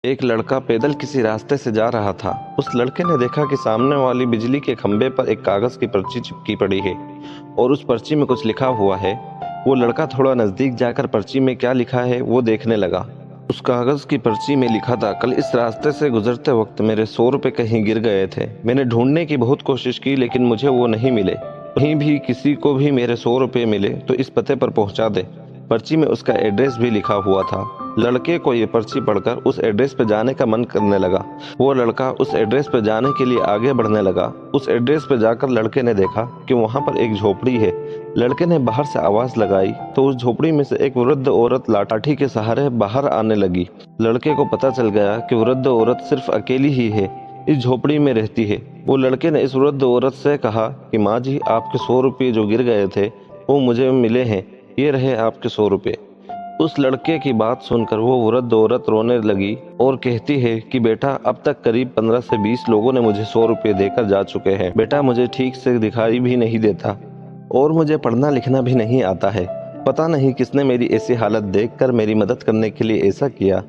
एक लड़का पैदल किसी रास्ते से जा रहा था। उस लड़के ने देखा कि सामने वाली बिजली के खंभे पर एक कागज की पर्ची चिपकी पड़ी है और उस पर्ची में कुछ लिखा हुआ है। वो लड़का थोड़ा नजदीक जाकर पर्ची में क्या लिखा है वो देखने लगा। उस कागज की पर्ची में लिखा था, कल इस रास्ते से गुजरते वक्त मेरे 100 रुपए कहीं गिर गए थे। मैंने ढूंढने की बहुत कोशिश की लेकिन मुझे वो नहीं मिले। कहीं भी किसी को भी मेरे 100 रुपए मिले तो इस पते पर पहुंचा दे। पर्ची में उसका एड्रेस भी लिखा हुआ था। लड़के को ये पर्ची पढ़कर उस एड्रेस पे जाने का मन करने लगा। वो लड़का उस एड्रेस पे जाने के लिए आगे बढ़ने लगा। उस एड्रेस पे जाकर लड़के ने देखा कि वहाँ पर एक झोपड़ी है। लड़के ने बाहर से आवाज लगाई तो उस झोपड़ी में से एक वृद्ध औरत लाठी के सहारे बाहर आने लगी। लड़के को पता चल गया कि वृद्ध औरत सिर्फ अकेली ही है, इस झोपड़ी में रहती है। वो लड़के ने इस वृद्ध औरत से कहा कि माँ जी, आपके 100 रुपये जो गिर गए थे वो मुझे मिले हैं, ये रहे आपके 100 रुपये। उस लड़के की बात सुनकर वो वृद्ध औरत रोने लगी और कहती है कि बेटा, अब तक करीब 15 से 20 लोगों ने मुझे 100 रुपये देकर जा चुके हैं। बेटा, मुझे ठीक से दिखाई भी नहीं देता और मुझे पढ़ना लिखना भी नहीं आता है। पता नहीं किसने मेरी ऐसी हालत देखकर मेरी मदद करने के लिए ऐसा किया।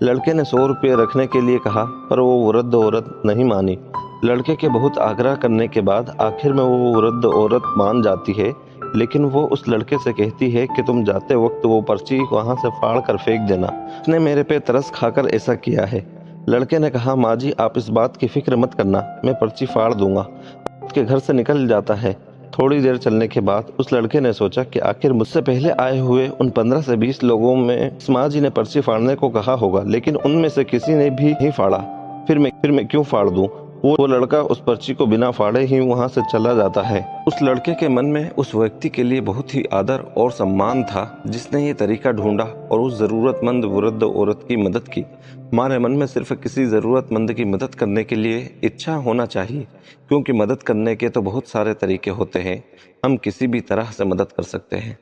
लड़के ने 100 रुपये रखने के लिए कहा पर वो वृद्ध औरत नहीं मानी। लड़के के बहुत आग्रह करने के बाद आखिर में वो वृद्ध औरत मान जाती है, लेकिन वो उस लड़के से कहती है कि तुम जाते वक्त वो पर्ची वहां से फाड़ कर फेंक देना। उसने मेरे पे तरस खाकर ऐसा किया है। लड़के ने कहा, माँ जी, आप इस बात की फिक्र मत करना, मैं पर्ची फाड़ दूंगा। उसके घर से निकल जाता है। थोड़ी देर चलने के बाद उस लड़के ने सोचा कि आखिर मुझसे पहले आए हुए उन 15 से 20 लोगों में माँ जी ने पर्ची फाड़ने को कहा होगा, लेकिन उनमें से किसी ने भी नहीं फाड़ा। फिर मैं क्यों फाड़ दूं? वो लड़का उस पर्ची को बिना फाड़े ही वहां से चला जाता है। उस लड़के के मन में उस व्यक्ति के लिए बहुत ही आदर और सम्मान था जिसने ये तरीका ढूंढा और उस जरूरतमंद वृद्ध औरत की मदद की। हमारे मन में सिर्फ किसी जरूरतमंद की मदद करने के लिए इच्छा होना चाहिए, क्योंकि मदद करने के तो बहुत सारे तरीके होते हैं। हम किसी भी तरह से मदद कर सकते हैं।